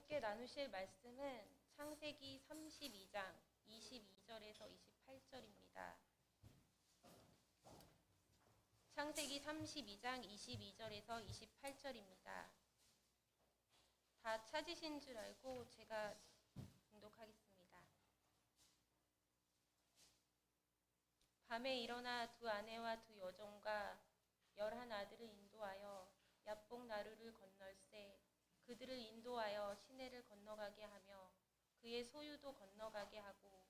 함께 나누실 말씀은 창세기 32장 22절에서 28절입니다. 창세기 32장 22절에서 28절입니다. 다 찾으신 줄 알고 제가 봉독하겠습니다. 밤에 일어나 두 아내와 두 여종과 11 아들을 인도하여 야복 나루를 건널세 그들을 인도하여 시내를 건너가게 하며 그의 소유도 건너가게 하고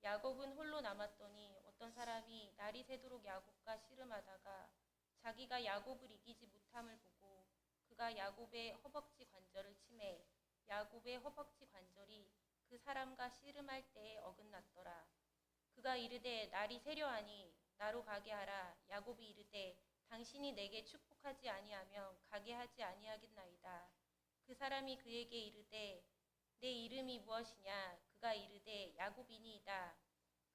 야곱은 홀로 남았더니 어떤 사람이 날이 새도록 야곱과 씨름하다가 자기가 야곱을 이기지 못함을 보고 그가 야곱의 허벅지 관절을 치매 야곱의 허벅지 관절이 그 사람과 씨름할 때에 어긋났더라. 그가 이르되 날이 새려하니 나로 가게 하라. 야곱이 이르되 당신이 내게 축복하지 아니하면 가게 하지 아니하겠나이다. 그 사람이 그에게 이르되 내 이름이 무엇이냐? 그가 이르되 야곱이니이다.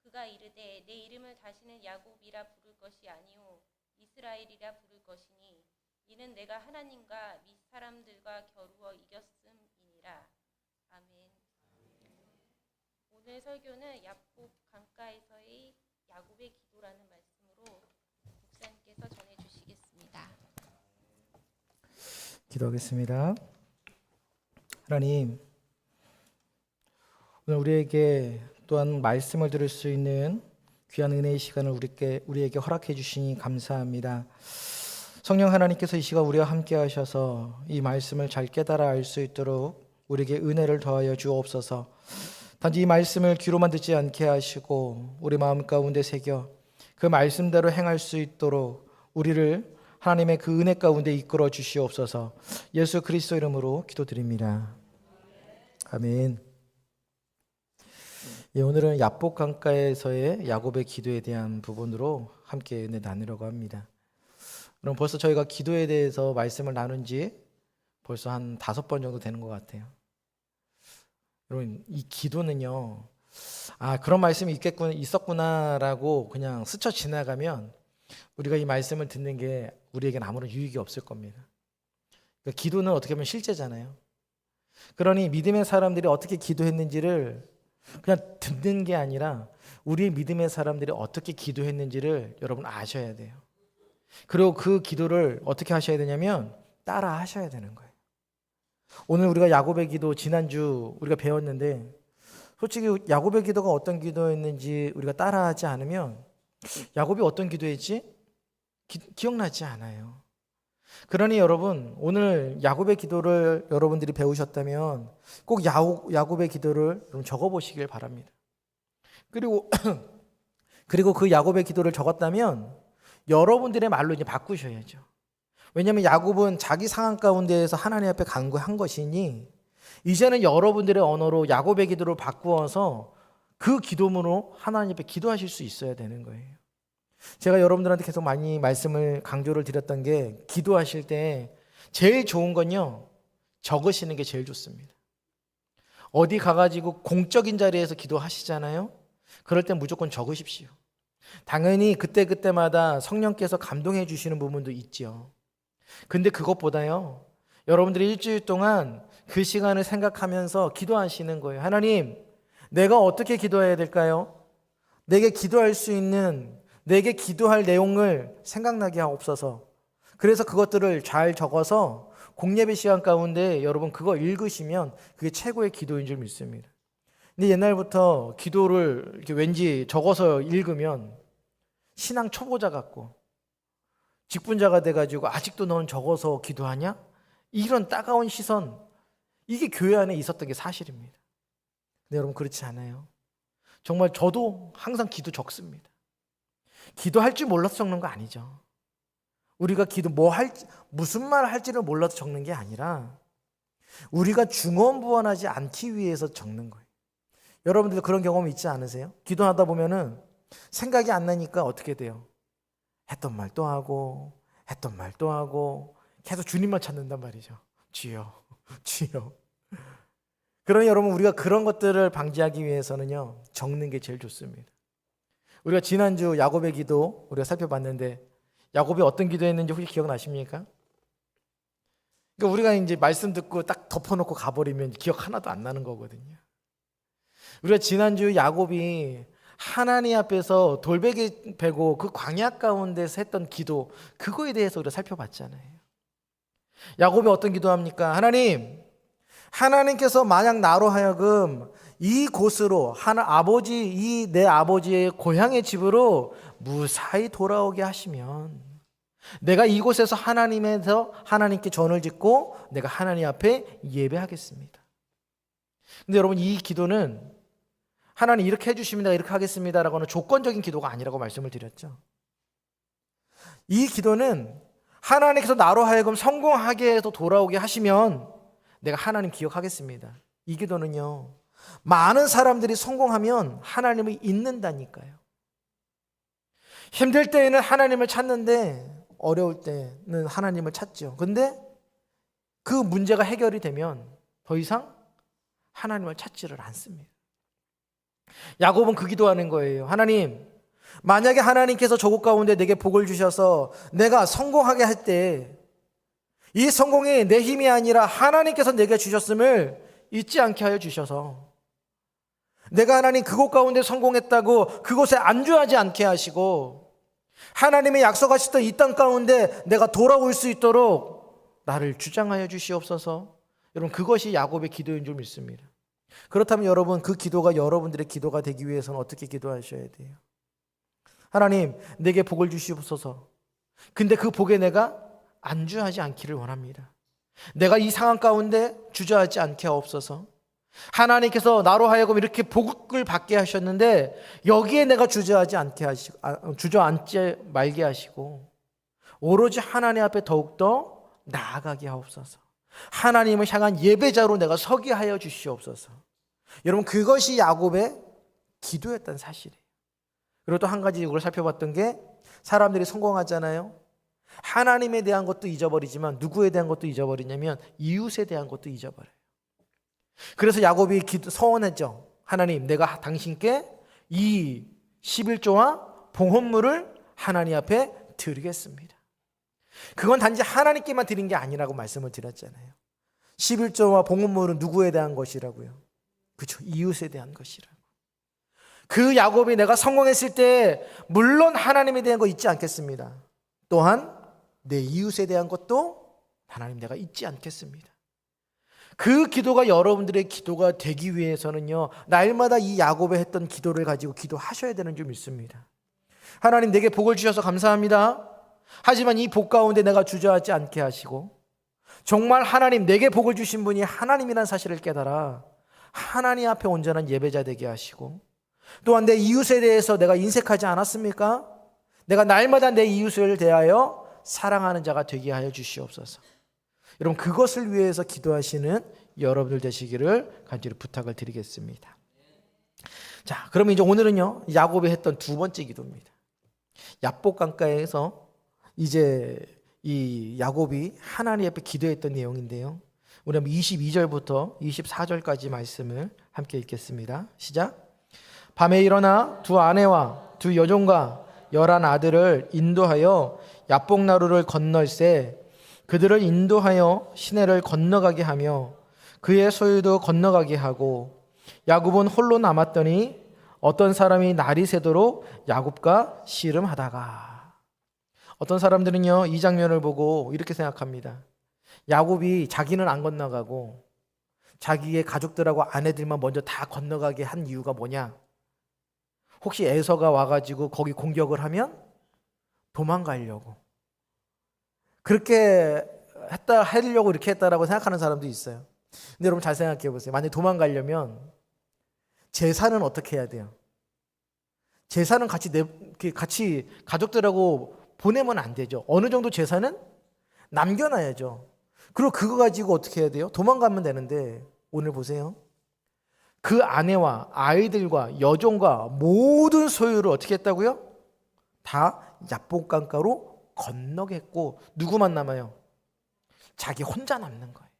그가 이르되 내 이름을 다시는 야곱이라 부를 것이 아니오 이스라엘이라 부를 것이니 이는 내가 하나님과 밑 사람들과 겨루어 이겼음이니라. 아멘. 오늘 설교는 야복 강가에서의 야곱의 기도라는 말씀으로 목사님께서 전해주시겠습니다. 기도하겠습니다. 하나님, 오늘 우리에게 또한 말씀을 들을 수 있는 귀한 은혜의 시간을 우리에게 허락해 주시니 감사합니다. 성령 하나님께서 이 시간 우리와 함께 하셔서 이 말씀을 잘 깨달아 알 수 있도록 우리에게 은혜를 더하여 주옵소서. 단지 이 말씀을 귀로만 듣지 않게 하시고 우리 마음 가운데 새겨 그 말씀대로 행할 수 있도록 우리를 하나님의 그 은혜 가운데 이끌어 주시옵소서. 예수 그리스도 이름으로 기도드립니다. 아멘. 예, 오늘은 야복 강가에서의 야곱의 기도에 대한 부분으로 함께 은혜 나누려고 합니다. 그럼 벌써 저희가 기도에 대해서 말씀을 나눈 지 벌써 한 5번 정도 되는 것 같아요. 여러분, 이 기도는요, 그런 말씀이 있었구나라고 그냥 스쳐 지나가면 우리가 이 말씀을 듣는 게 우리에게는 아무런 유익이 없을 겁니다. 그러니까 기도는 어떻게 보면 실제잖아요. 그러니 믿음의 사람들이 어떻게 기도했는지를 그냥 듣는 게 아니라 우리 믿음의 사람들이 어떻게 기도했는지를 여러분 아셔야 돼요. 그리고 그 기도를 어떻게 하셔야 되냐면 따라 하셔야 되는 거예요. 오늘 우리가 야곱의 기도 지난주 우리가 배웠는데 솔직히 야곱의 기도가 어떤 기도였는지 우리가 따라하지 않으면 야곱이 어떤 기도했지? 기억나지 않아요. 그러니 여러분 오늘 야곱의 기도를 여러분들이 배우셨다면 꼭 야곱의 기도를 적어보시길 바랍니다. 그리고 그 야곱의 기도를 적었다면 여러분들의 말로 이제 바꾸셔야죠. 왜냐하면 야곱은 자기 상황 가운데에서 하나님 앞에 간구한 것이니 이제는 여러분들의 언어로 야곱의 기도를 바꾸어서 그 기도문으로 하나님 앞에 기도하실 수 있어야 되는 거예요. 제가 여러분들한테 계속 많이 말씀을 강조를 드렸던 게 기도하실 때 제일 좋은 건요, 적으시는 게 제일 좋습니다. 어디 가가지고 공적인 자리에서 기도하시잖아요. 그럴 땐 무조건 적으십시오. 당연히 그때마다 성령께서 감동해 주시는 부분도 있죠. 근데 그것보다요, 여러분들이 일주일 동안 그 시간을 생각하면서 기도하시는 거예요. 하나님, 내가 어떻게 기도해야 될까요? 내게 기도할 수 있는, 내게 기도할 내용을 생각나게 하옵소서. 그래서 그것들을 잘 적어서 공예배 시간 가운데 여러분 그거 읽으시면 그게 최고의 기도인 줄 믿습니다. 근데 옛날부터 기도를 이렇게 왠지 적어서 읽으면 신앙 초보자 같고 직분자가 돼가지고 아직도 너는 적어서 기도하냐? 이런 따가운 시선, 이게 교회 안에 있었던 게 사실입니다. 근데 여러분 그렇지 않아요. 정말 저도 항상 기도 적습니다. 기도할 줄 몰라서 적는 거 아니죠. 우리가 기도 무슨 말 할지를 몰라서 적는 게 아니라 우리가 중언부언하지 않기 위해서 적는 거예요. 여러분들도 그런 경험 있지 않으세요? 기도하다 보면은 생각이 안 나니까 어떻게 돼요? 했던 말 또 하고 했던 말 또 하고 계속 주님만 찾는단 말이죠. 주여, 주여. 그러니 여러분 우리가 그런 것들을 방지하기 위해서는요, 적는 게 제일 좋습니다. 우리가 지난주 야곱의 기도 우리가 살펴봤는데 야곱이 어떤 기도했는지 혹시 기억나십니까? 그러니까 우리가 이제 말씀 듣고 딱 덮어놓고 가버리면 기억 하나도 안 나는 거거든요. 우리가 지난주 야곱이 하나님 앞에서 돌베개 베고 그 광야 가운데서 했던 기도, 그거에 대해서 우리가 살펴봤잖아요. 야곱이 어떤 기도합니까? 하나님께서 만약 나로 하여금 이곳으로 내 아버지의 고향의 집으로 무사히 돌아오게 하시면 내가 이곳에서 하나님께 전을 짓고 내가 하나님 앞에 예배하겠습니다. 근데 여러분, 이 기도는 하나님 이렇게 해주십니다, 이렇게 하겠습니다 라고는 조건적인 기도가 아니라고 말씀을 드렸죠. 이 기도는 하나님께서 나로 하여금 성공하게 해서 돌아오게 하시면 내가 하나님 기억하겠습니다. 이 기도는요, 많은 사람들이 성공하면 하나님을 잊는다니까요. 힘들 때에는 하나님을 찾는데 어려울 때는 하나님을 찾죠. 근데 그 문제가 해결이 되면 더 이상 하나님을 찾지를 않습니다. 야곱은 그 기도하는 거예요. 하나님, 만약에 하나님께서 저곳 가운데 내게 복을 주셔서 내가 성공하게 할 때 이 성공이 내 힘이 아니라 하나님께서 내게 주셨음을 잊지 않게 하여 주셔서 내가 하나님 그곳 가운데 성공했다고 그곳에 안주하지 않게 하시고 하나님의 약속하셨던 이 땅 가운데 내가 돌아올 수 있도록 나를 주장하여 주시옵소서. 여러분, 그것이 야곱의 기도인 줄 믿습니다. 그렇다면 여러분, 그 기도가 여러분들의 기도가 되기 위해서는 어떻게 기도하셔야 돼요? 하나님, 내게 복을 주시옵소서. 근데 그 복에 내가 안주하지 않기를 원합니다. 내가 이 상황 가운데 주저하지 않게 하옵소서. 하나님께서 나로 하여금 이렇게 복을 받게 하셨는데 여기에 내가 주저하지 말게 하시고 오로지 하나님 앞에 더욱더 나아가게 하옵소서. 하나님을 향한 예배자로 내가 서게 하여 주시옵소서. 여러분, 그것이 야곱의 기도였던 사실이에요. 그리고 또 한 가지 이걸 살펴봤던 게, 사람들이 성공하잖아요. 하나님에 대한 것도 잊어버리지만 누구에 대한 것도 잊어버리냐면 이웃에 대한 것도 잊어버려요. 그래서 야곱이 서원했죠. 하나님, 내가 당신께 이 11조와 봉헌물을 하나님 앞에 드리겠습니다. 그건 단지 하나님께만 드린 게 아니라고 말씀을 드렸잖아요. 11조와 봉헌물은 누구에 대한 것이라고요? 그렇죠, 이웃에 대한 것이라고. 그 야곱이 내가 성공했을 때 물론 하나님에 대한 거 잊지 않겠습니다. 또한 내 이웃에 대한 것도 하나님 내가 잊지 않겠습니다. 그 기도가 여러분들의 기도가 되기 위해서는요, 날마다 이 야곱이 했던 기도를 가지고 기도하셔야 되는 줄 믿습니다. 하나님, 내게 복을 주셔서 감사합니다. 하지만 이 복 가운데 내가 주저하지 않게 하시고 정말 하나님, 내게 복을 주신 분이 하나님이라는 사실을 깨달아 하나님 앞에 온전한 예배자 되게 하시고, 또한 내 이웃에 대해서 내가 인색하지 않았습니까? 내가 날마다 내 이웃을 대하여 사랑하는 자가 되게 하여 주시옵소서. 여러분, 그것을 위해서 기도하시는 여러분들 되시기를 간절히 부탁을 드리겠습니다. 자, 그러면 이제 오늘은요, 야곱이 했던 두 번째 기도입니다. 야복 강가에서 이제 이 야곱이 하나님 앞에 기도했던 내용인데요, 우리 한번 22절부터 24절까지 말씀을 함께 읽겠습니다. 시작. 밤에 일어나 두 아내와 두 여종과 11 아들을 인도하여 야복나루를 건널세 그들을 인도하여 시내를 건너가게 하며 그의 소유도 건너가게 하고, 야곱은 홀로 남았더니 어떤 사람이 날이 새도록 야곱과 씨름하다가. 어떤 사람들은요, 이 장면을 보고 이렇게 생각합니다. 야곱이 자기는 안 건너가고 자기의 가족들하고 아내들만 먼저 다 건너가게 한 이유가 뭐냐? 혹시 에서가 와가지고 거기 공격을 하면 도망가려고, 그렇게 하려고 이렇게 했다라고 생각하는 사람도 있어요. 근데 여러분, 잘 생각해 보세요. 만약에 도망가려면 제사는 어떻게 해야 돼요? 제사는 같이 가족들하고 보내면 안 되죠. 어느 정도 제사는 남겨놔야죠. 그리고 그거 가지고 어떻게 해야 돼요? 도망가면 되는데, 오늘 보세요. 그 아내와 아이들과 여종과 모든 소유를 어떻게 했다고요? 다 야복강가로 건너겠고, 누구만 남아요? 자기 혼자 남는 거예요.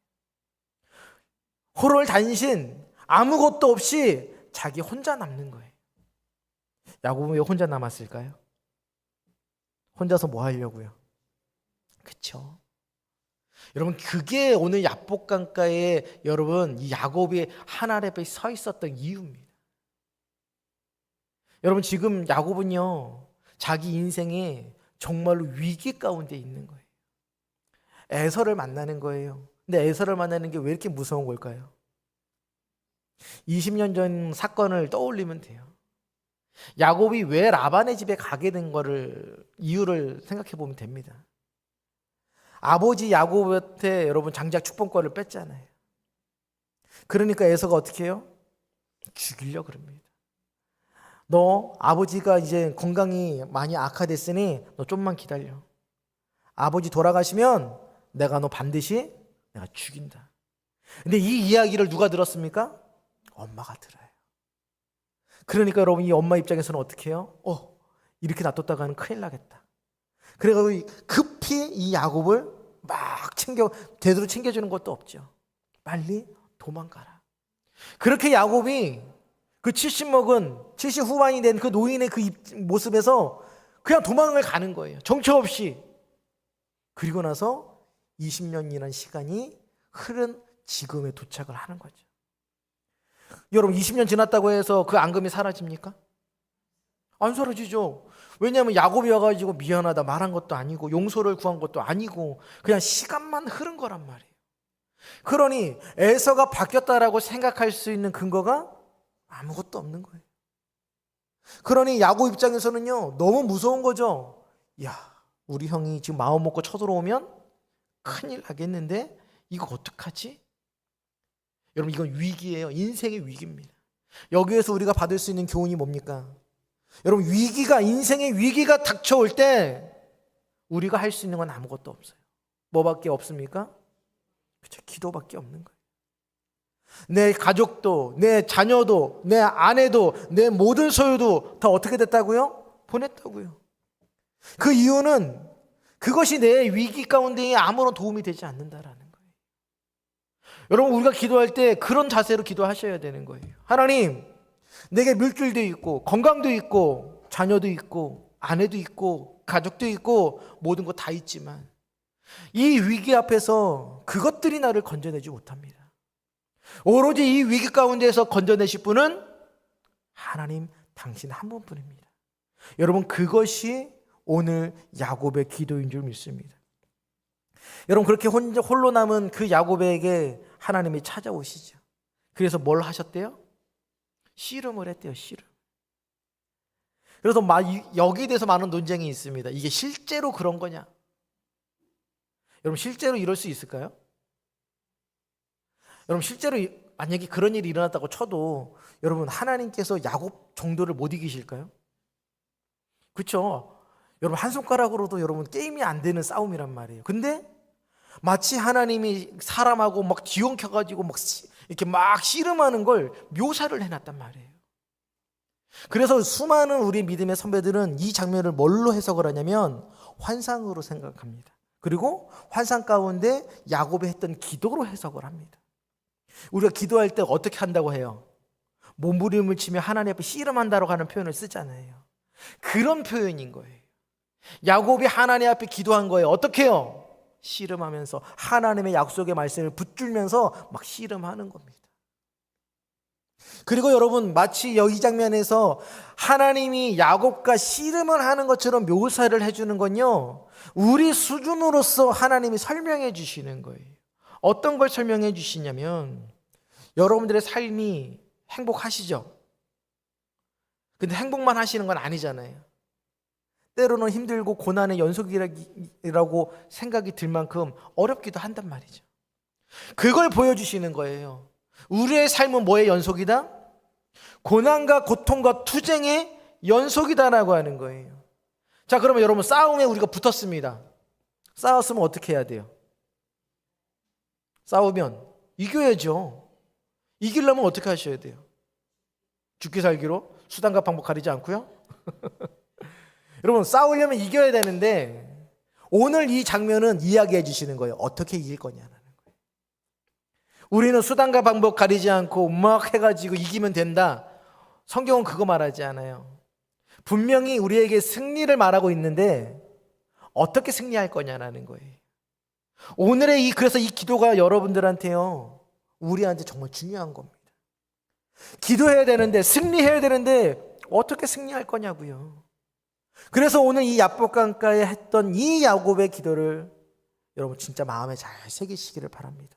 홀홀단신, 아무것도 없이 자기 혼자 남는 거예요. 야곱은 왜 혼자 남았을까요? 혼자서 뭐 하려고요? 그렇죠. 여러분, 그게 오늘 야복강가에 여러분 이 야곱이 하나님 앞에 서 있었던 이유입니다. 여러분, 지금 야곱은요 자기 인생에 정말로 위기 가운데 있는 거예요. 에서를 만나는 거예요. 근데 에서를 만나는 게 왜 이렇게 무서운 걸까요? 20년 전 사건을 떠올리면 돼요. 야곱이 왜 라반의 집에 가게 된 거를 이유를 생각해 보면 됩니다. 아버지 야곱한테 여러분 장작 축복권을 뺐잖아요. 그러니까 에서가 어떻게 해요? 죽이려고 그럽니다. 너 아버지가 이제 건강이 많이 악화됐으니 너 좀만 기다려. 아버지 돌아가시면 내가 너 반드시 내가 죽인다. 근데 이 이야기를 누가 들었습니까? 엄마가 들어요. 그러니까 여러분, 이 엄마 입장에서는 어떻게 해요? 이렇게 놔뒀다가는 큰일 나겠다. 그래가지고 급히 이 야곱을 막 제대로 챙겨주는 것도 없죠. 빨리 도망가라. 그렇게 야곱이 그 70 후반이 된 그 노인의 그 모습에서 그냥 도망을 가는 거예요. 정처 없이. 그리고 나서 20년이라는 시간이 흐른 지금에 도착을 하는 거죠. 여러분, 20년 지났다고 해서 그 앙금이 사라집니까? 안 사라지죠. 왜냐하면 야곱이 와가지고 미안하다 말한 것도 아니고 용서를 구한 것도 아니고 그냥 시간만 흐른 거란 말이에요. 그러니 에서가 바뀌었다라고 생각할 수 있는 근거가 아무것도 없는 거예요. 그러니 야곱 입장에서는요 너무 무서운 거죠. 야, 우리 형이 지금 마음 먹고 쳐들어오면 큰일 나겠는데 이거 어떡하지? 여러분, 이건 위기예요. 인생의 위기입니다. 여기에서 우리가 받을 수 있는 교훈이 뭡니까? 여러분, 인생의 위기가 닥쳐올 때 우리가 할 수 있는 건 아무것도 없어요. 뭐밖에 없습니까? 그렇죠. 기도밖에 없는 거예요. 내 가족도, 내 자녀도, 내 아내도, 내 모든 소유도 다 어떻게 됐다고요? 보냈다고요. 그 이유는 그것이 내 위기 가운데 아무런 도움이 되지 않는다라는 거예요. 여러분, 우리가 기도할 때 그런 자세로 기도하셔야 되는 거예요. 하나님, 내게 물질도 있고 건강도 있고 자녀도 있고 아내도 있고 가족도 있고 모든 거 다 있지만 이 위기 앞에서 그것들이 나를 건져내지 못합니다. 오로지 이 위기 가운데에서 건져내실 분은 하나님, 당신 한 분뿐입니다. 여러분, 그것이 오늘 야곱의 기도인 줄 믿습니다. 여러분, 그렇게 홀로 남은 그 야곱에게 하나님이 찾아오시죠. 그래서 뭘 하셨대요? 씨름을 했대요. 씨름. 그래서 여기에 대해서 많은 논쟁이 있습니다. 이게 실제로 그런 거냐? 여러분, 실제로 이럴 수 있을까요? 여러분, 실제로 만약에 그런 일이 일어났다고 쳐도 여러분, 하나님께서 야곱 정도를 못 이기실까요? 그렇죠? 여러분, 한 손가락으로도 여러분 게임이 안 되는 싸움이란 말이에요. 근데 마치 하나님이 사람하고 막 뒤엉켜가지고 막 이렇게 막 씨름하는 걸 묘사를 해놨단 말이에요. 그래서 수많은 우리 믿음의 선배들은 이 장면을 뭘로 해석을 하냐면 환상으로 생각합니다. 그리고 환상 가운데 야곱이 했던 기도로 해석을 합니다. 우리가 기도할 때 어떻게 한다고 해요? 몸부림을 치며 하나님 앞에 씨름한다라고 하는 표현을 쓰잖아요. 그런 표현인 거예요. 야곱이 하나님 앞에 기도한 거예요. 어떻게 해요? 씨름하면서 하나님의 약속의 말씀을 붙들면서 막 씨름하는 겁니다. 그리고 여러분, 마치 이 장면에서 하나님이 야곱과 씨름을 하는 것처럼 묘사를 해주는 건요, 우리 수준으로서 하나님이 설명해 주시는 거예요. 어떤 걸 설명해 주시냐면, 여러분들의 삶이 행복하시죠? 근데 행복만 하시는 건 아니잖아요. 때로는 힘들고 고난의 연속이라고 생각이 들 만큼 어렵기도 한단 말이죠. 그걸 보여주시는 거예요. 우리의 삶은 뭐의 연속이다? 고난과 고통과 투쟁의 연속이다라고 하는 거예요. 자, 그러면 여러분, 싸움에 우리가 붙었습니다. 싸웠으면 어떻게 해야 돼요? 싸우면 이겨야죠. 이기려면 어떻게 하셔야 돼요? 죽기 살기로 수단과 방법 가리지 않고요. 여러분, 싸우려면 이겨야 되는데 오늘 이 장면은 이야기해 주시는 거예요. 어떻게 이길 거냐는 거예요. 우리는 수단과 방법 가리지 않고 막 해가지고 이기면 된다. 성경은 그거 말하지 않아요. 분명히 우리에게 승리를 말하고 있는데 어떻게 승리할 거냐라는 거예요. 그래서 이 기도가 여러분들한테요, 우리한테 정말 중요한 겁니다. 기도해야 되는데, 승리해야 되는데 어떻게 승리할 거냐고요. 그래서 오늘 이 야복강가에 했던 이 야곱의 기도를 여러분 진짜 마음에 잘 새기시기를 바랍니다.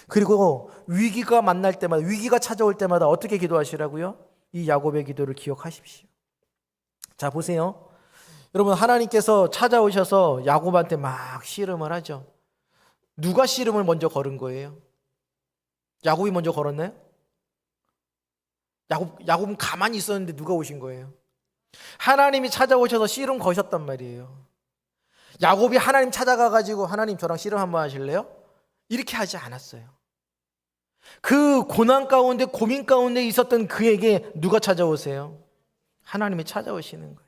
그리고 위기가 만날 때마다, 위기가 찾아올 때마다 어떻게 기도하시라고요? 이 야곱의 기도를 기억하십시오. 자, 보세요. 여러분, 하나님께서 찾아오셔서 야곱한테 막 씨름을 하죠. 누가 씨름을 먼저 걸은 거예요? 야곱이 먼저 걸었나요? 야곱은 가만히 있었는데 누가 오신 거예요? 하나님이 찾아오셔서 씨름 거셨단 말이에요. 야곱이 하나님 찾아가가지고 하나님 저랑 씨름 한번 하실래요? 이렇게 하지 않았어요. 그 고난 가운데, 고민 가운데 있었던 그에게 누가 찾아오세요? 하나님이 찾아오시는 거예요.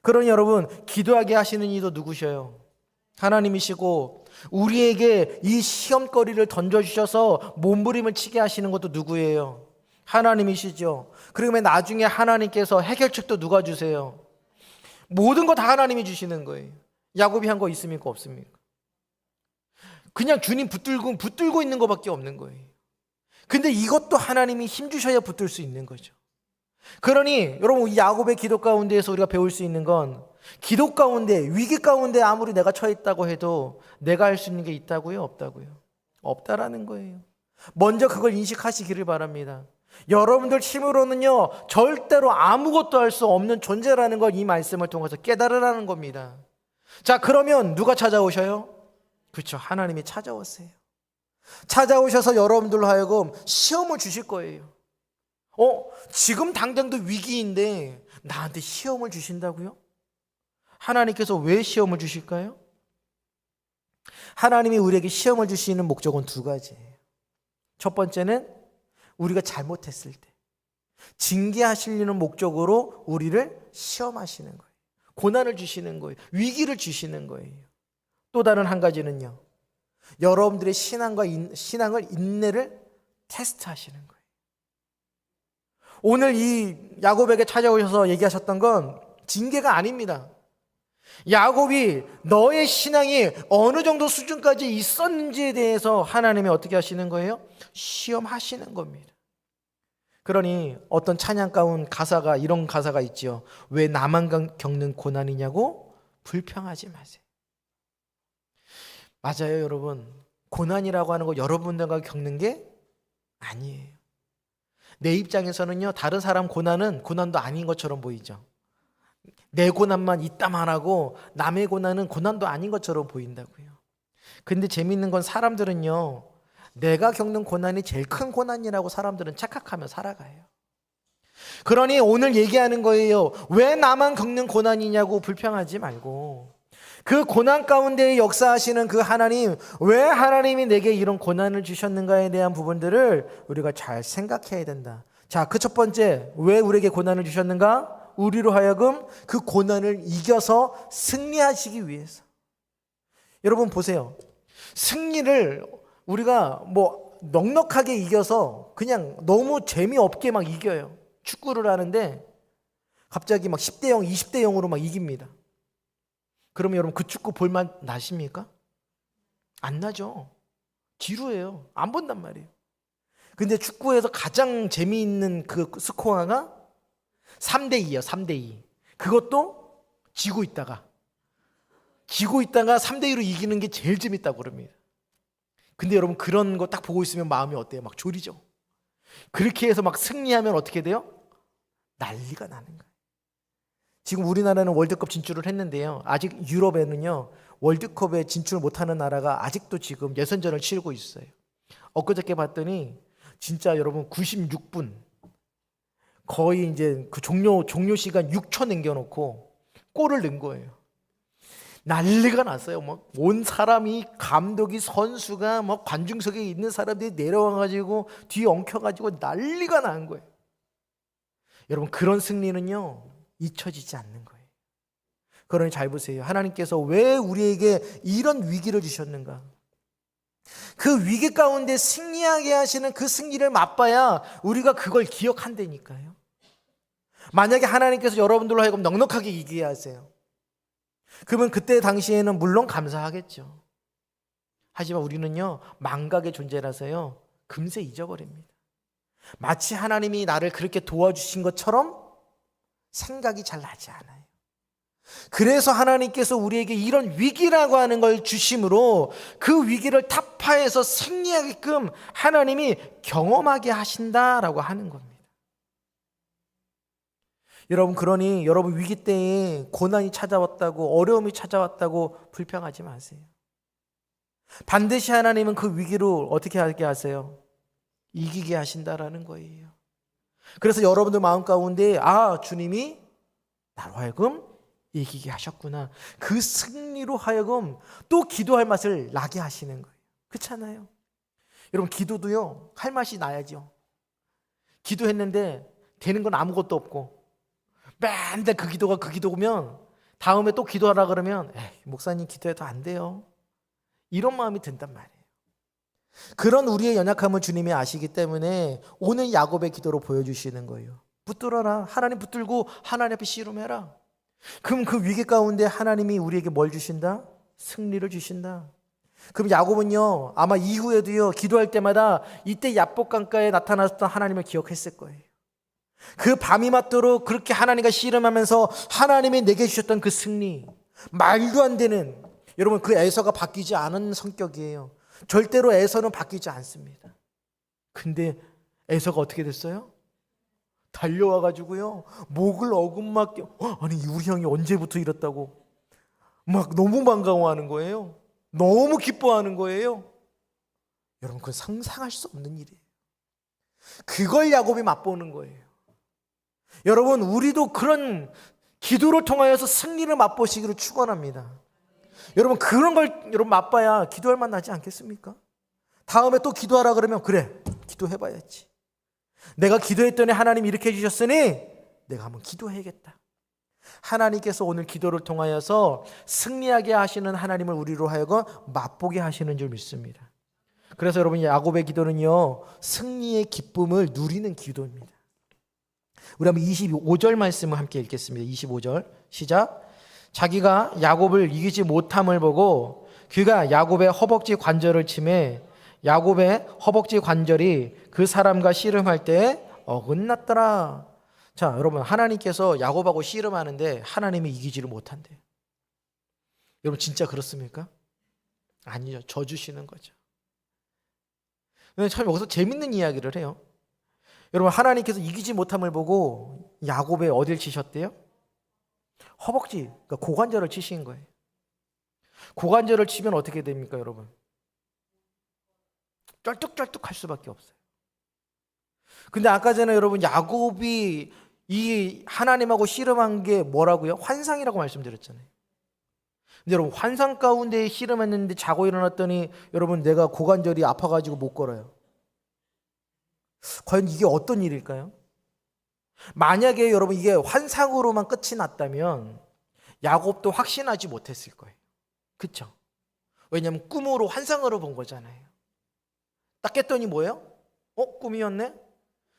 그러니 여러분, 기도하게 하시는 이도 누구셔요? 하나님이시고, 우리에게 이 시험거리를 던져주셔서 몸부림을 치게 하시는 것도 누구예요? 하나님이시죠. 그러면 나중에 하나님께서 해결책도 누가 주세요? 모든 거 다 하나님이 주시는 거예요. 야곱이 한 거 있습니까? 없습니까? 그냥 주님 붙들고 있는 것밖에 없는 거예요. 근데 이것도 하나님이 힘주셔야 붙들 수 있는 거죠. 그러니 여러분, 이 야곱의 기도 가운데에서 우리가 배울 수 있는 건, 기도 가운데, 위기 가운데 아무리 내가 처해 있다고 해도 내가 할 수 있는 게 있다고요? 없다고요? 없다라는 거예요. 먼저 그걸 인식하시기를 바랍니다. 여러분들 힘으로는요, 절대로 아무것도 할 수 없는 존재라는 걸 이 말씀을 통해서 깨달으라는 겁니다. 자, 그러면 누가 찾아오셔요? 그렇죠. 하나님이 찾아오세요. 찾아오셔서 여러분들로 하여금 시험을 주실 거예요. 지금 당장도 위기인데 나한테 시험을 주신다고요? 하나님께서 왜 시험을 주실까요? 하나님이 우리에게 시험을 주시는 목적은 두 가지예요. 첫 번째는 우리가 잘못했을 때 징계하시려는 목적으로 우리를 시험하시는 거예요. 고난을 주시는 거예요. 위기를 주시는 거예요. 또 다른 한 가지는요, 여러분들의 신앙을, 인내를 테스트하시는 거예요. 오늘 이 야곱에게 찾아오셔서 얘기하셨던 건 징계가 아닙니다. 야곱이 너의 신앙이 어느 정도 수준까지 있었는지에 대해서 하나님이 어떻게 하시는 거예요? 시험하시는 겁니다. 그러니 어떤 찬양 가운 가사가, 이런 가사가 있죠. 왜 나만 겪는 고난이냐고 불평하지 마세요. 맞아요, 여러분. 고난이라고 하는 거 여러분들과 겪는 게 아니에요. 내 입장에서는요, 다른 사람 고난도 아닌 것처럼 보이죠. 내 고난만 있다만 하고 남의 고난은 고난도 아닌 것처럼 보인다고요. 근데 재밌는 건 사람들은요, 내가 겪는 고난이 제일 큰 고난이라고 사람들은 착각하며 살아가요. 그러니 오늘 얘기하는 거예요. 왜 나만 겪는 고난이냐고 불평하지 말고, 그 고난 가운데 역사하시는 그 하나님, 왜 하나님이 내게 이런 고난을 주셨는가에 대한 부분들을 우리가 잘 생각해야 된다. 자, 그 첫 번째, 왜 우리에게 고난을 주셨는가? 우리로 하여금 그 고난을 이겨서 승리하시기 위해서. 여러분 보세요. 승리를 우리가 넉넉하게 이겨서 그냥 너무 재미없게 막 이겨요. 축구를 하는데 갑자기 막 10대 0, 20대 0으로 막 이깁니다. 그러면 여러분 그 축구 볼만 나십니까? 안 나죠. 지루해요. 안 본단 말이에요. 근데 축구에서 가장 재미있는 그 스코어가 3대2예요. 3대2. 그것도 지고 있다가 3대2로 이기는 게 제일 재밌다고 그럽니다. 근데 여러분 그런 거 딱 보고 있으면 마음이 어때요? 막 졸이죠. 그렇게 해서 막 승리하면 어떻게 돼요? 난리가 나는 거예요. 지금 우리나라는 월드컵 진출을 했는데요, 아직 유럽에는요 월드컵에 진출 못하는 나라가 아직도 지금 예선전을 치르고 있어요. 엊그저께 봤더니 진짜 여러분 96분 거의 이제 그 종료 시간 6초 남겨놓고 골을 넣은 거예요. 난리가 났어요. 막 온 사람이, 감독이, 선수가, 막 관중석에 있는 사람들이 내려와가지고 뒤에 엉켜가지고 난리가 난 거예요. 여러분 그런 승리는요 잊혀지지 않는 거예요. 그러니 잘 보세요. 하나님께서 왜 우리에게 이런 위기를 주셨는가? 그 위기 가운데 승리하게 하시는 그 승리를 맛봐야 우리가 그걸 기억한다니까요. 만약에 하나님께서 여러분들로 하여금 넉넉하게 이기게 하세요. 그러면 그때 당시에는 물론 감사하겠죠. 하지만 우리는요, 망각의 존재라서요, 금세 잊어버립니다. 마치 하나님이 나를 그렇게 도와주신 것처럼 생각이 잘 나지 않아요. 그래서 하나님께서 우리에게 이런 위기라고 하는 걸 주심으로 그 위기를 타파해서 승리하게끔 하나님이 경험하게 하신다라고 하는 겁니다. 여러분, 그러니 여러분 위기 때에 고난이 찾아왔다고, 어려움이 찾아왔다고 불평하지 마세요. 반드시 하나님은 그 위기를 어떻게 하게 하세요? 이기게 하신다라는 거예요. 그래서 여러분들 마음 가운데 주님이 나로 하여금 이기게 하셨구나, 그 승리로 하여금 또 기도할 맛을 나게 하시는 거예요. 그렇잖아요. 여러분, 기도도요, 할 맛이 나야죠. 기도했는데 되는 건 아무것도 없고 맨날 그 기도면 다음에 또 기도하라 그러면 목사님 기도해도 안 돼요, 이런 마음이 든단 말이에요. 그런 우리의 연약함을 주님이 아시기 때문에 오늘 야곱의 기도로 보여주시는 거예요. 붙들어라. 하나님 붙들고 하나님 앞에 씨름해라. 그럼 그 위기 가운데 하나님이 우리에게 뭘 주신다? 승리를 주신다. 그럼 야곱은요, 아마 이후에도요, 기도할 때마다 이때 야복강가에 나타났던 하나님을 기억했을 거예요. 그 밤이 맞도록 그렇게 하나님과 씨름하면서 하나님이 내게 주셨던 그 승리, 말도 안 되는, 여러분, 그 에서가 바뀌지 않은 성격이에요. 절대로 에서는 바뀌지 않습니다. 근데 에서가 어떻게 됐어요? 달려와가지고요, 목을 어긋맞게, 아니 우리 형이 언제부터 이랬다고 막 너무 반가워하는 거예요. 너무 기뻐하는 거예요. 여러분, 그건 상상할 수 없는 일이에요. 그걸 야곱이 맛보는 거예요. 여러분, 우리도 그런 기도를 통하여서 승리를 맛보시기를 축원합니다. 여러분, 그런 걸 여러분 맛봐야 기도할 만 나지 않겠습니까? 다음에 또 기도하라 그러면 그래, 기도해봐야지. 내가 기도했더니 하나님이 이렇게 해주셨으니 내가 한번 기도해야겠다. 하나님께서 오늘 기도를 통하여서 승리하게 하시는 하나님을 우리로 하여금 맛보게 하시는 줄 믿습니다. 그래서 여러분, 야곱의 기도는요, 승리의 기쁨을 누리는 기도입니다. 우리 한번 25절 말씀을 함께 읽겠습니다. 25절 시작. 자기가 야곱을 이기지 못함을 보고 그가 야곱의 허벅지 관절을 치매 야곱의 허벅지 관절이 그 사람과 씨름할 때 어긋났더라. 자, 여러분, 하나님께서 야곱하고 씨름하는데 하나님이 이기지를 못한대요. 여러분, 진짜 그렇습니까? 아니죠. 져주시는 거죠. 참 여기서 재밌는 이야기를 해요. 여러분, 하나님께서 이기지 못함을 보고 야곱의 어딜 치셨대요? 허벅지, 그러니까 고관절을 치신 거예요. 고관절을 치면 어떻게 됩니까, 여러분? 쩔뚝쩔뚝 할 수밖에 없어요. 근데 아까 전에 여러분, 야곱이 이 하나님하고 씨름한 게 뭐라고요? 환상이라고 말씀드렸잖아요. 근데 여러분, 환상 가운데 씨름했는데 자고 일어났더니 여러분, 내가 고관절이 아파가지고 못 걸어요. 과연 이게 어떤 일일까요? 만약에 여러분 이게 환상으로만 끝이 났다면 야곱도 확신하지 못했을 거예요. 그렇죠? 왜냐하면 꿈으로, 환상으로 본 거잖아요. 딱 깼더니 뭐예요? 꿈이었네?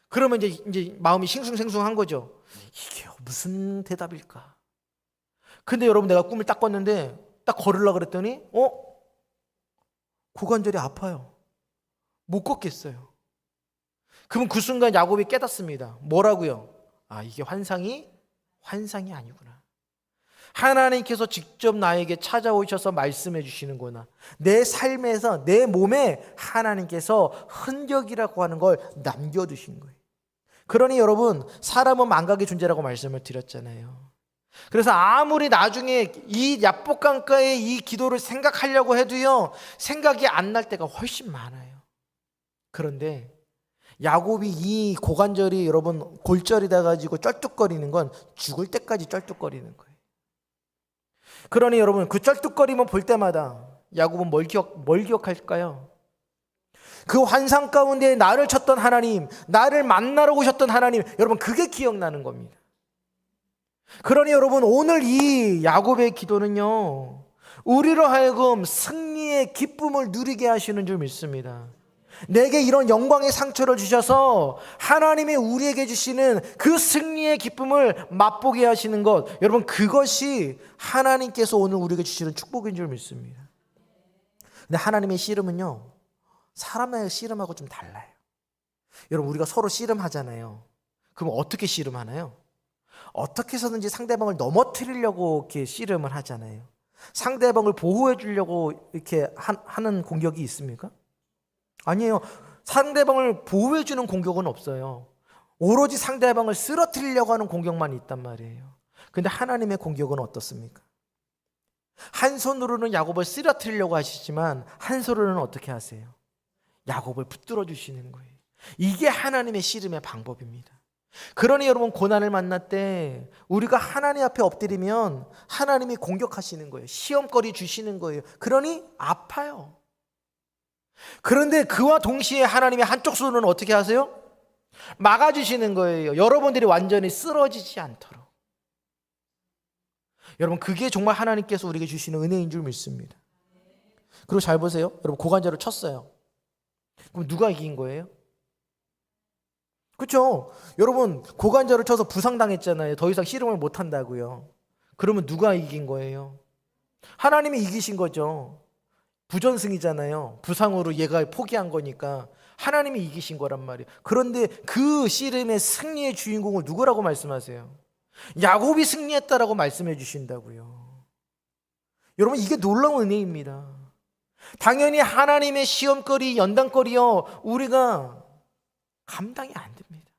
그러면 이제 마음이 싱숭생숭한 거죠. 이게 무슨 대답일까? 근데 여러분, 내가 꿈을 딱 꿨는데 딱 걸으려고 그랬더니 고관절이 아파요. 못 걷겠어요. 그러면 그 순간 야곱이 깨닫습니다. 뭐라고요? 이게 환상이 아니구나. 하나님께서 직접 나에게 찾아오셔서 말씀해 주시는구나. 내 삶에서, 내 몸에 하나님께서 흔적이라고 하는 걸 남겨두신 거예요. 그러니 여러분, 사람은 망각의 존재라고 말씀을 드렸잖아요. 그래서 아무리 나중에 이 야복강가의 이 기도를 생각하려고 해도요, 생각이 안 날 때가 훨씬 많아요. 그런데 야곱이 이 고관절이 여러분 골절이 돼가지고 쩔뚝거리는 건 죽을 때까지 쩔뚝거리는 거예요. 그러니 여러분, 그 쩔뚝거림을 볼 때마다 야곱은 뭘 기억할까요? 그 환상 가운데 나를 쳤던 하나님, 나를 만나러 오셨던 하나님, 여러분, 그게 기억나는 겁니다. 그러니 여러분, 오늘 이 야곱의 기도는요, 우리로 하여금 승리의 기쁨을 누리게 하시는 줄 믿습니다. 내게 이런 영광의 상처를 주셔서 하나님이 우리에게 주시는 그 승리의 기쁨을 맛보게 하시는 것, 여러분, 그것이 하나님께서 오늘 우리에게 주시는 축복인 줄 믿습니다. 근데 하나님의 씨름은요, 사람의 씨름하고 좀 달라요. 여러분, 우리가 서로 씨름하잖아요. 그럼 어떻게 씨름하나요? 어떻게 해서든지 상대방을 넘어뜨리려고 이렇게 씨름을 하잖아요. 상대방을 보호해 주려고 이렇게 하는 공격이 있습니까? 아니에요. 상대방을 보호해 주는 공격은 없어요. 오로지 상대방을 쓰러뜨리려고 하는 공격만 있단 말이에요. 근데 하나님의 공격은 어떻습니까? 한 손으로는 야곱을 쓰러뜨리려고 하시지만 한 손으로는 어떻게 하세요? 야곱을 붙들어 주시는 거예요. 이게 하나님의 씨름의 방법입니다. 그러니 여러분, 고난을 만날 때 우리가 하나님 앞에 엎드리면 하나님이 공격하시는 거예요. 시험거리 주시는 거예요. 그러니 아파요. 그런데 그와 동시에 하나님의 한쪽 손은 어떻게 하세요? 막아주시는 거예요. 여러분들이 완전히 쓰러지지 않도록. 여러분, 그게 정말 하나님께서 우리에게 주시는 은혜인 줄 믿습니다. 그리고 잘 보세요. 여러분, 고관절을 쳤어요. 그럼 누가 이긴 거예요? 그렇죠? 여러분, 고관절을 쳐서 부상당했잖아요. 더 이상 씨름을 못 한다고요. 그러면 누가 이긴 거예요? 하나님이 이기신 거죠. 부전승이잖아요. 부상으로 얘가 포기한 거니까 하나님이 이기신 거란 말이에요. 그런데 그 씨름의 승리의 주인공을 누구라고 말씀하세요? 야곱이 승리했다라고 말씀해 주신다고요. 여러분, 이게 놀라운 은혜입니다. 당연히 하나님의 시험거리, 연단거리요, 우리가 감당이 안 됩니다.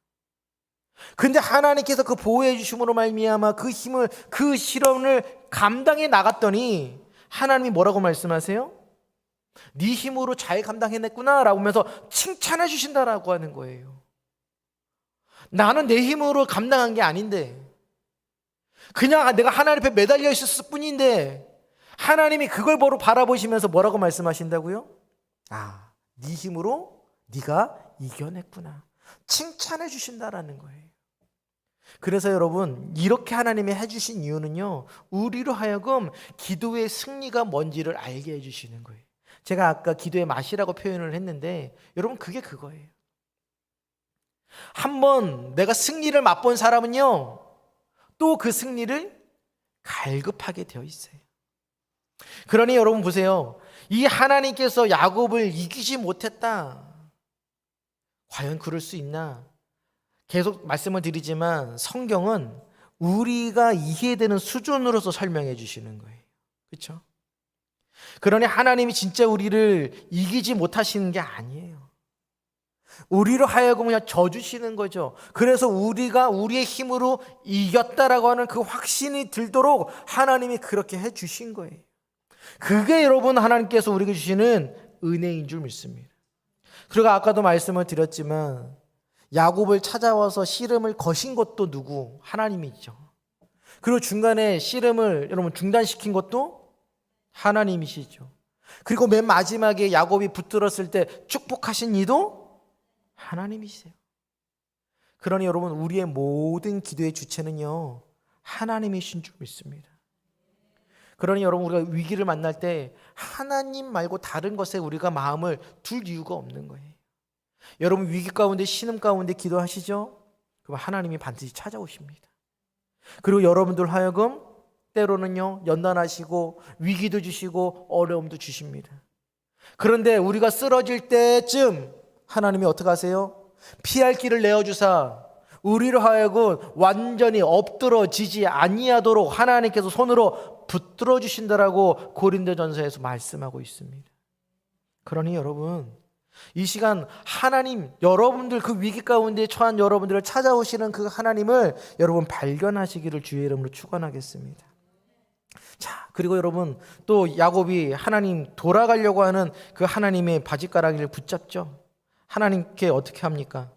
근데 하나님께서 그 보호해 주심으로 말미암아 그 힘을, 그 실험을 감당해 나갔더니 하나님이 뭐라고 말씀하세요? 네 힘으로 잘 감당해냈구나 라고 하면서 칭찬해 주신다라고 하는 거예요. 나는 내 힘으로 감당한 게 아닌데, 그냥 내가 하나님 앞에 매달려 있었을 뿐인데 하나님이 그걸 바라보시면서 뭐라고 말씀하신다고요? 아, 네 힘으로 네가 이겨냈구나. 칭찬해 주신다라는 거예요. 그래서 여러분, 이렇게 하나님이 해주신 이유는요, 우리로 하여금 기도의 승리가 뭔지를 알게 해주시는 거예요. 제가 아까 기도의 맛이라고 표현을 했는데 여러분, 그게 그거예요. 한번 내가 승리를 맛본 사람은요, 또 그 승리를 갈급하게 되어 있어요. 그러니 여러분 보세요. 이 하나님께서 야곱을 이기지 못했다. 과연 그럴 수 있나? 계속 말씀을 드리지만 성경은 우리가 이해되는 수준으로서 설명해 주시는 거예요. 그렇죠? 그러니 하나님이 진짜 우리를 이기지 못하시는 게 아니에요. 우리로 하여금 그냥 져주시는 거죠. 그래서 우리가 우리의 힘으로 이겼다라고 하는 그 확신이 들도록 하나님이 그렇게 해주신 거예요. 그게 여러분, 하나님께서 우리에게 주시는 은혜인 줄 믿습니다. 그리고 아까도 말씀을 드렸지만 야곱을 찾아와서 씨름을 거신 것도 누구? 하나님이죠. 그리고 중간에 씨름을 여러분 중단시킨 것도 하나님이시죠. 그리고 맨 마지막에 야곱이 붙들었을 때 축복하신 이도 하나님이세요. 그러니 여러분, 우리의 모든 기도의 주체는요, 하나님이신 줄 믿습니다. 그러니 여러분, 우리가 위기를 만날 때 하나님 말고 다른 것에 우리가 마음을 둘 이유가 없는 거예요. 여러분, 위기 가운데, 신음 가운데 기도하시죠? 그럼 하나님이 반드시 찾아오십니다. 그리고 여러분들 하여금 때로는요, 연단하시고 위기도 주시고 어려움도 주십니다. 그런데 우리가 쓰러질 때쯤 하나님이 어떻게 하세요? 피할 길을 내어주사 우리로 하여금 완전히 엎드러지지 아니하도록 하나님께서 손으로 붙들어 주신다라고 고린도전서에서 말씀하고 있습니다. 그러니 여러분, 이 시간 하나님, 여러분들 그 위기 가운데 처한 여러분들을 찾아오시는 그 하나님을 여러분 발견하시기를 주의 이름으로 축원하겠습니다. 자, 그리고 여러분, 또 야곱이 하나님 돌아가려고 하는 그 하나님의 바짓가랑이를 붙잡죠. 하나님께 어떻게 합니까?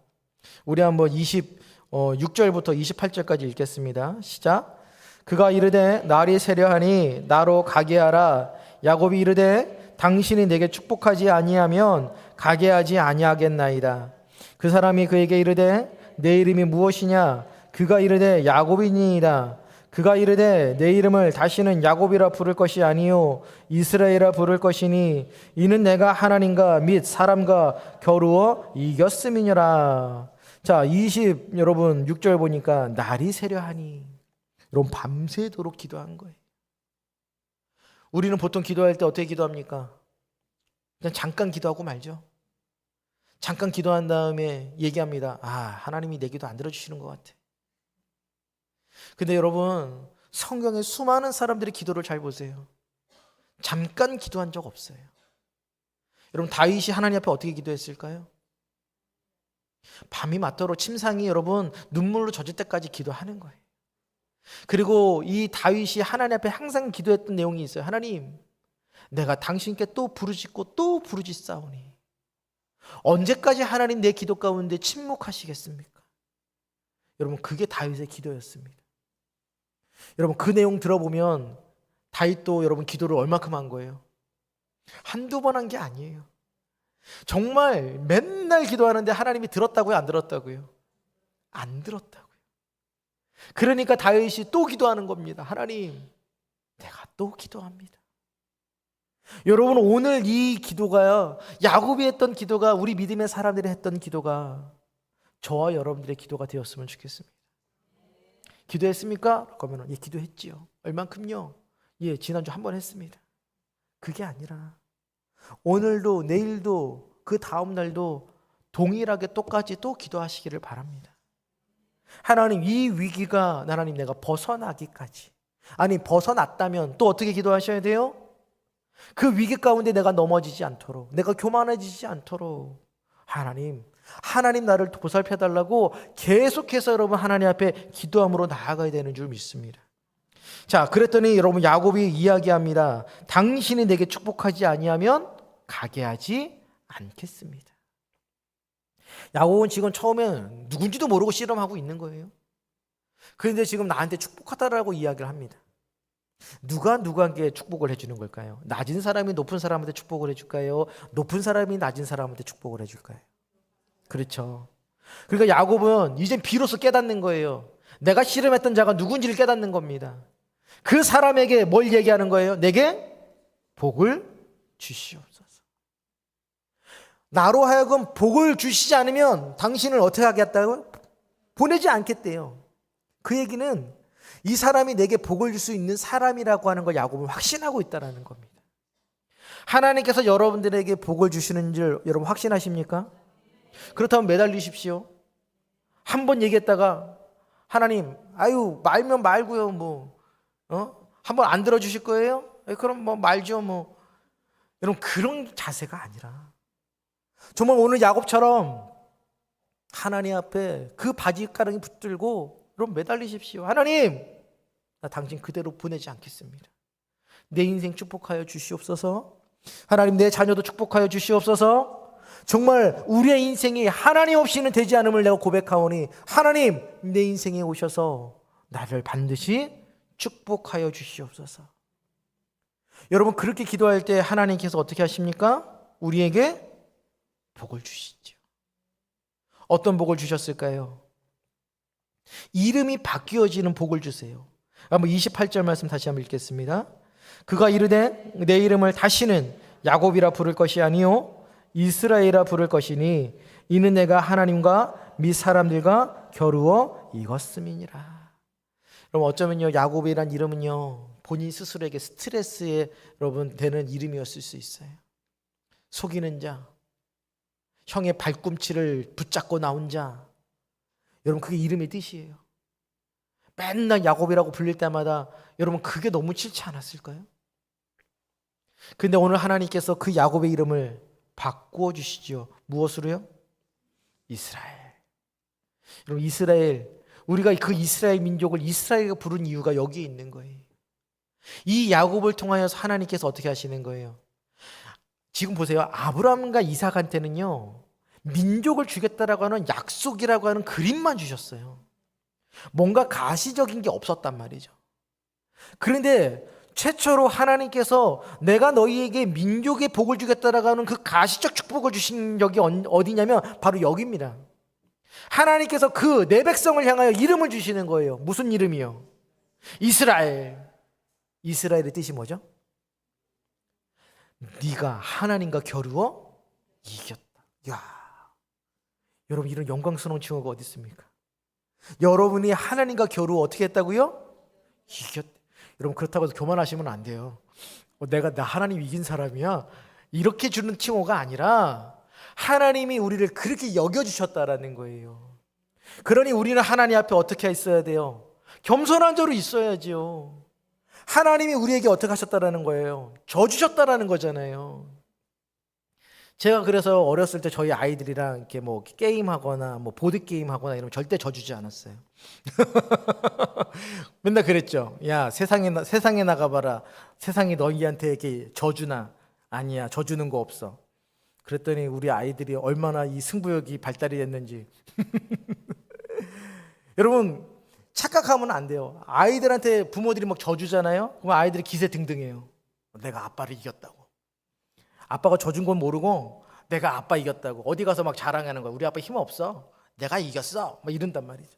우리 한번 26절부터 28절까지 읽겠습니다. 시작. 그가 이르되 날이 세려하니 나로 가게 하라. 야곱이 이르되 당신이 내게 축복하지 아니하면 가게 하지 아니하겠나이다. 그 사람이 그에게 이르되 내 이름이 무엇이냐? 그가 이르되 야곱이니이다. 그가 이르되 내 이름을 다시는 야곱이라 부를 것이 아니요 이스라엘이라 부를 것이니 이는 내가 하나님과 및 사람과 겨루어 이겼음이니라. 자, 여러분 6절 보니까 날이 세려하니, 여러분 밤새도록 기도한 거예요. 우리는 보통 기도할 때 어떻게 기도합니까? 그냥 잠깐 기도하고 말죠. 잠깐 기도한 다음에 얘기합니다. 하나님이 내 기도 안 들어주시는 것 같아. 근데 여러분, 성경에 수많은 사람들의 기도를 잘 보세요. 잠깐 기도한 적 없어요. 여러분, 다윗이 하나님 앞에 어떻게 기도했을까요? 밤이 맞도록 침상이 여러분 눈물로 젖을 때까지 기도하는 거예요. 그리고 이 다윗이 하나님 앞에 항상 기도했던 내용이 있어요. 하나님, 내가 당신께 또 부르짖고 또 부르짖사오니 언제까지 하나님 내 기도 가운데 침묵하시겠습니까? 여러분, 그게 다윗의 기도였습니다. 여러분, 그 내용 들어보면 다윗도 여러분 기도를 얼마큼 한 거예요? 한두 번 한 게 아니에요. 정말 맨날 기도하는데 하나님이 들었다고요? 안 들었다고요? 안 들었다고요. 그러니까 다윗이 또 기도하는 겁니다. 하나님, 내가 또 기도합니다. 여러분, 오늘 이 기도가요, 야곱이 했던 기도가, 우리 믿음의 사람들이 했던 기도가 저와 여러분들의 기도가 되었으면 좋겠습니다. 기도했습니까? 그러면 예, 기도했지요. 얼만큼요? 예, 지난주 한 번 했습니다. 그게 아니라 오늘도 내일도 그 다음 날도 동일하게 똑같이 또 기도하시기를 바랍니다. 하나님, 이 위기가 하나님 내가 벗어나기까지, 아니 벗어났다면 또 어떻게 기도하셔야 돼요? 그 위기 가운데 내가 넘어지지 않도록, 내가 교만해지지 않도록 하나님 나를 보살펴달라고 계속해서 여러분 하나님 앞에 기도함으로 나아가야 되는 줄 믿습니다. 자, 그랬더니 여러분 야곱이 이야기합니다. 당신이 내게 축복하지 아니하면 가게 하지 않겠습니다. 야곱은 지금 처음엔 누군지도 모르고 씨름하고 있는 거예요. 그런데 지금 나한테 축복하다라고 이야기를 합니다. 누가 누구에게 축복을 해주는 걸까요? 낮은 사람이 높은 사람한테 축복을 해줄까요? 높은 사람이 낮은 사람한테 축복을 해줄까요? 그렇죠. 그러니까 야곱은 이제 비로소 깨닫는 거예요. 내가 씨름했던 자가 누군지를 깨닫는 겁니다. 그 사람에게 뭘 얘기하는 거예요? 내게 복을 주시옵소서. 나로 하여금 복을 주시지 않으면 당신을 어떻게 하겠다고요? 보내지 않겠대요. 그 얘기는 이 사람이 내게 복을 줄 수 있는 사람이라고 하는 걸 야곱은 확신하고 있다는 겁니다. 하나님께서 여러분들에게 복을 주시는 줄 여러분 확신하십니까? 그렇다면 매달리십시오. 한 번 얘기했다가 하나님, 말면 말고요, 한번 안 들어주실 거예요? 그럼 말죠, 여러분, 그런 자세가 아니라 정말 오늘 야곱처럼 하나님 앞에 그 바지가랑이 붙들고 여러분 매달리십시오. 하나님, 나 당신 그대로 보내지 않겠습니다. 내 인생 축복하여 주시옵소서. 하나님, 내 자녀도 축복하여 주시옵소서. 정말 우리의 인생이 하나님 없이는 되지 않음을 내가 고백하오니 하나님, 내 인생에 오셔서 나를 반드시 축복하여 주시옵소서. 여러분, 그렇게 기도할 때 하나님께서 어떻게 하십니까? 우리에게 복을 주시죠. 어떤 복을 주셨을까요? 이름이 바뀌어지는 복을 주세요. 한번 28절 말씀 다시 한번 읽겠습니다. 그가 이르되 내 이름을 다시는 야곱이라 부를 것이 아니요 이스라엘이라 부를 것이니 이는 내가 하나님과 및 사람들과 겨루어 이겼음이니라. 그럼 어쩌면요, 야곱이란 이름은요 본인 스스로에게 스트레스에 여러분 되는 이름이었을 수 있어요. 속이는 자, 형의 발꿈치를 붙잡고 나온 자, 여러분 그게 이름의 뜻이에요. 맨날 야곱이라고 불릴 때마다 여러분 그게 너무 싫지 않았을까요? 근데 오늘 하나님께서 그 야곱의 이름을 바꾸어 주시죠. 무엇으로요? 이스라엘. 여러분, 이스라엘, 우리가 그 이스라엘 민족을 이스라엘이라고 부른 이유가 여기에 있는 거예요. 이 야곱을 통하여서 하나님께서 어떻게 하시는 거예요? 지금 보세요. 아브라함과 이삭한테는요 민족을 주겠다라고 하는 약속이라고 하는 그림만 주셨어요. 뭔가 가시적인 게 없었단 말이죠. 그런데 최초로 하나님께서 내가 너희에게 민족의 복을 주겠다라고 하는 그 가시적 축복을 주신 적이 어디냐면 바로 여기입니다. 하나님께서 그 내 백성을 향하여 이름을 주시는 거예요. 무슨 이름이요? 이스라엘. 이스라엘의 뜻이 뭐죠? 네가 하나님과 겨루어 이겼다. 야, 여러분 이런 영광스러운 칭호가 어디 있습니까? 여러분이 하나님과 겨루어 어떻게 했다고요? 이겼다. 여러분 그렇다고 해서 교만하시면 안 돼요. 내가 나 하나님 이긴 사람이야. 이렇게 주는 칭호가 아니라 하나님이 우리를 그렇게 여겨주셨다라는 거예요. 그러니 우리는 하나님 앞에 어떻게 있어야 돼요? 겸손한 자로 있어야지요. 하나님이 우리에게 어떻게 하셨다라는 거예요? 져주셨다라는 거잖아요. 제가 그래서 어렸을 때 저희 아이들이랑 이렇게 뭐 게임하거나 뭐 보드게임하거나 이러면 절대 져주지 않았어요. 맨날 그랬죠. 야, 세상에 나가봐라. 세상이 너희한테 이렇게 져주나? 아니야, 져주는 거 없어. 그랬더니 우리 아이들이 얼마나 이 승부욕이 발달이 됐는지. 여러분, 착각하면 안 돼요. 아이들한테 부모들이 막 져주잖아요. 그럼 아이들이 기세등등해요. 내가 아빠를 이겼다고. 아빠가 져준 건 모르고 내가 아빠 이겼다고 어디 가서 막 자랑하는 거야. 우리 아빠 힘 없어. 내가 이겼어. 막 이런단 말이죠.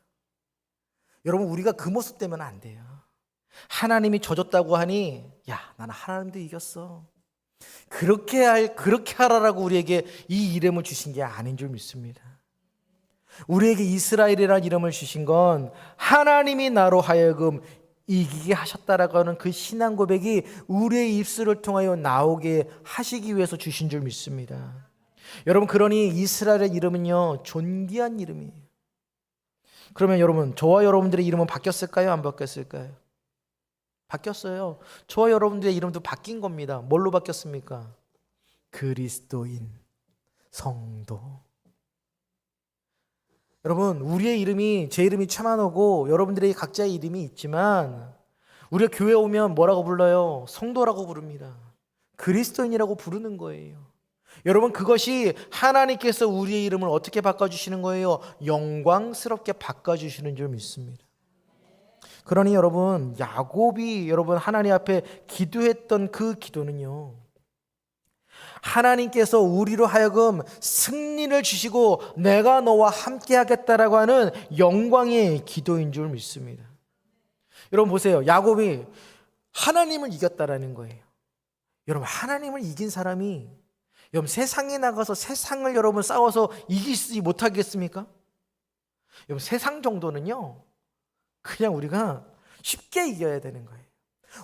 여러분, 우리가 그 모습 되면 안 돼요. 하나님이 져줬다고 하니 야, 나는 하나님도 이겼어. 그렇게 하라라고 우리에게 이 이름을 주신 게 아닌 줄 믿습니다. 우리에게 이스라엘이라는 이름을 주신 건 하나님이 나로 하여금 이기게 하셨다라고 하는 그 신앙 고백이 우리의 입술을 통하여 나오게 하시기 위해서 주신 줄 믿습니다. 여러분, 그러니 이스라엘의 이름은요, 존귀한 이름이에요. 그러면 여러분, 저와 여러분들의 이름은 바뀌었을까요? 안 바뀌었을까요? 바뀌었어요. 저와 여러분들의 이름도 바뀐 겁니다. 뭘로 바뀌었습니까? 그리스도인, 성도. 여러분, 우리의 이름이, 제 이름이 차만호고 여러분들의 각자의 이름이 있지만 우리가 교회 오면 뭐라고 불러요? 성도라고 부릅니다. 그리스도인이라고 부르는 거예요. 여러분, 그것이 하나님께서 우리의 이름을 어떻게 바꿔주시는 거예요? 영광스럽게 바꿔주시는 줄 믿습니다. 그러니 여러분, 야곱이 여러분 하나님 앞에 기도했던 그 기도는요, 하나님께서 우리로 하여금 승리를 주시고 내가 너와 함께 하겠다라고 하는 영광의 기도인 줄 믿습니다. 여러분 보세요. 야곱이 하나님을 이겼다라는 거예요. 여러분, 하나님을 이긴 사람이 여러분 세상에 나가서 세상을 여러분 싸워서 이기지 못하겠습니까? 여러분, 세상 정도는요 그냥 우리가 쉽게 이겨야 되는 거예요.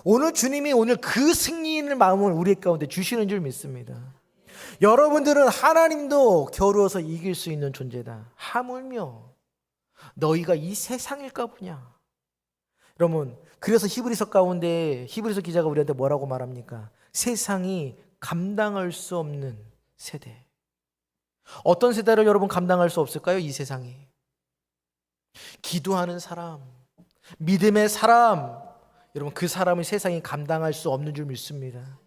오늘 주님이 오늘 그 승리의 마음을 우리 가운데 주시는 줄 믿습니다. 여러분들은 하나님도 겨루어서 이길 수 있는 존재다. 하물며 너희가 이 세상일까 보냐. 여러분, 그래서 히브리서 가운데 히브리서 기자가 우리한테 뭐라고 말합니까? 세상이 감당할 수 없는 세대. 어떤 세대를 여러분 감당할 수 없을까요? 이 세상이. 기도하는 사람, 믿음의 사람, 여러분 그 사람을 세상이 감당할 수 없는 줄 믿습니다.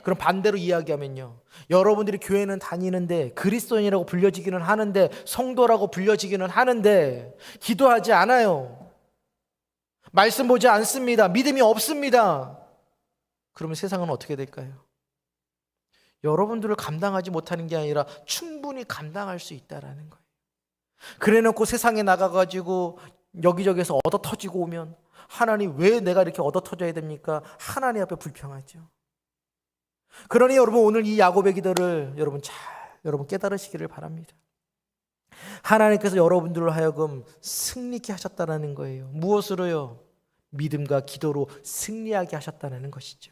그럼 반대로 이야기하면요, 여러분들이 교회는 다니는데 그리스도인이라고 불려지기는 하는데 성도라고 불려지기는 하는데 기도하지 않아요. 말씀 보지 않습니다. 믿음이 없습니다. 그러면 세상은 어떻게 될까요? 여러분들을 감당하지 못하는 게 아니라 충분히 감당할 수 있다라는 거예요. 그래놓고 세상에 나가가지고 여기저기서 얻어 터지고 오면 하나님, 왜 내가 이렇게 얻어 터져야 됩니까? 하나님 앞에 불평하죠. 그러니 여러분, 오늘 이 야곱의 기도를 여러분 깨달으시기를 바랍니다. 하나님께서 여러분들을 하여금 승리케 하셨다는 거예요. 무엇으로요? 믿음과 기도로 승리하게 하셨다는 것이죠.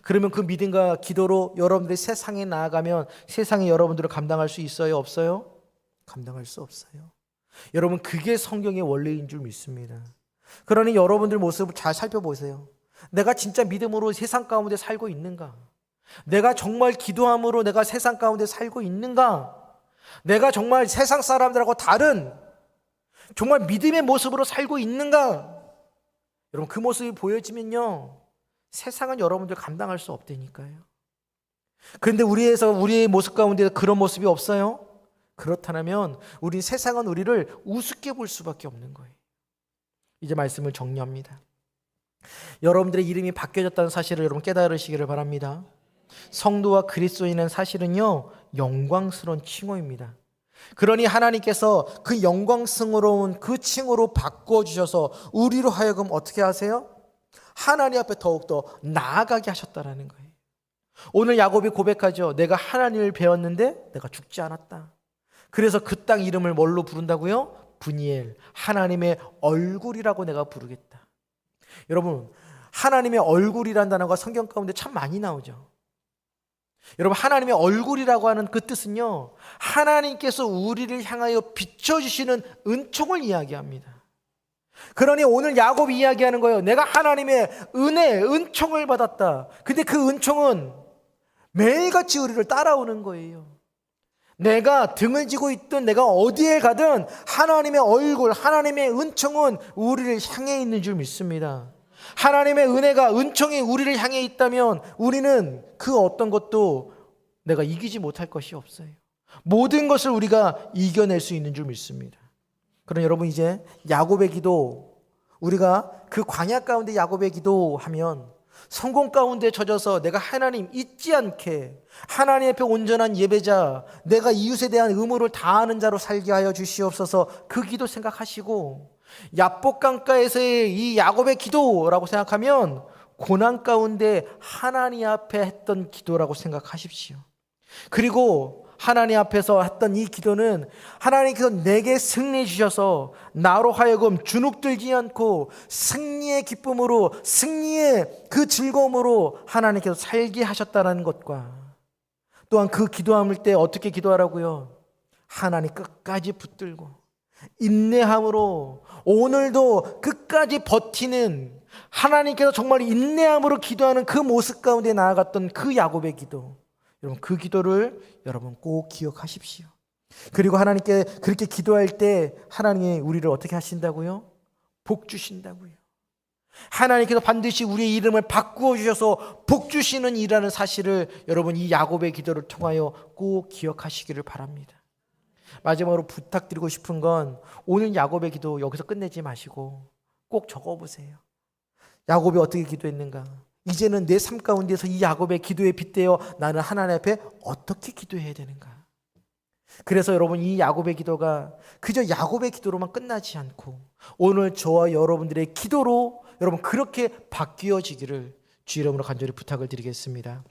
그러면 그 믿음과 기도로 여러분들이 세상에 나아가면 세상에 여러분들을 감당할 수 있어요? 없어요? 감당할 수 없어요. 여러분, 그게 성경의 원리인 줄 믿습니다. 그러니 여러분들 모습을 잘 살펴보세요. 내가 진짜 믿음으로 세상 가운데 살고 있는가? 내가 정말 기도함으로 내가 세상 가운데 살고 있는가? 내가 정말 세상 사람들하고 다른 정말 믿음의 모습으로 살고 있는가? 여러분, 그 모습이 보여지면요, 세상은 여러분들 감당할 수 없다니까요. 그런데 우리의 모습 가운데 그런 모습이 없어요? 그렇다면 우리 세상은 우리를 우습게 볼 수밖에 없는 거예요. 이제 말씀을 정리합니다. 여러분들의 이름이 바뀌어졌다는 사실을 여러분 깨달으시기를 바랍니다. 성도와 그리스도인은 사실은요, 영광스러운 칭호입니다. 그러니 하나님께서 그 영광스러운 그 칭호로 바꿔주셔서 우리로 하여금 어떻게 하세요? 하나님 앞에 더욱더 나아가게 하셨다라는 거예요. 오늘 야곱이 고백하죠. 내가 하나님을 배웠는데 내가 죽지 않았다. 그래서 그 땅 이름을 뭘로 부른다고요? 브니엘, 하나님의 얼굴이라고 내가 부르겠다. 여러분, 하나님의 얼굴이라는 단어가 성경 가운데 참 많이 나오죠. 여러분, 하나님의 얼굴이라고 하는 그 뜻은요, 하나님께서 우리를 향하여 비춰주시는 은총을 이야기합니다. 그러니 오늘 야곱이 이야기하는 거예요. 내가 하나님의 은혜, 은총을 받았다. 근데 그 은총은 매일같이 우리를 따라오는 거예요. 내가 등을 지고 있든 내가 어디에 가든 하나님의 얼굴, 하나님의 은총은 우리를 향해 있는 줄 믿습니다. 하나님의 은혜가, 은총이 우리를 향해 있다면 우리는 그 어떤 것도 내가 이기지 못할 것이 없어요. 모든 것을 우리가 이겨낼 수 있는 줄 믿습니다. 그럼 여러분, 이제 야곱의 기도, 우리가 그 광야 가운데 야곱의 기도하면 성공 가운데 젖어서 내가 하나님 잊지 않게 하나님 앞에 온전한 예배자, 내가 이웃에 대한 의무를 다하는 자로 살게 하여 주시옵소서, 그 기도 생각하시고, 야복 강가에서의 이 야곱의 기도라고 생각하면 고난 가운데 하나님 앞에 했던 기도라고 생각하십시오. 그리고 하나님 앞에서 했던 이 기도는 하나님께서 내게 승리 주셔서 나로 하여금 주눅들지 않고 승리의 기쁨으로, 승리의 그 즐거움으로 하나님께서 살게 하셨다는 것과, 또한 그 기도함을 때 어떻게 기도하라고요? 하나님 끝까지 붙들고 인내함으로, 오늘도 끝까지 버티는, 하나님께서 정말 인내함으로 기도하는 그 모습 가운데 나아갔던 그 야곱의 기도, 여러분, 그 기도를 여러분 꼭 기억하십시오. 그리고 하나님께 그렇게 기도할 때 하나님이 우리를 어떻게 하신다고요? 복 주신다고요. 하나님께서 반드시 우리의 이름을 바꾸어 주셔서 복 주시는 이라는 사실을 여러분, 이 야곱의 기도를 통하여 꼭 기억하시기를 바랍니다. 마지막으로 부탁드리고 싶은 건, 오늘 야곱의 기도 여기서 끝내지 마시고 꼭 적어보세요. 야곱이 어떻게 기도했는가? 이제는 내 삶 가운데서 이 야곱의 기도에 빗대어 나는 하나님 앞에 어떻게 기도해야 되는가? 그래서 여러분, 이 야곱의 기도가 그저 야곱의 기도로만 끝나지 않고 오늘 저와 여러분들의 기도로 여러분 그렇게 바뀌어지기를 주 이름으로 간절히 부탁을 드리겠습니다.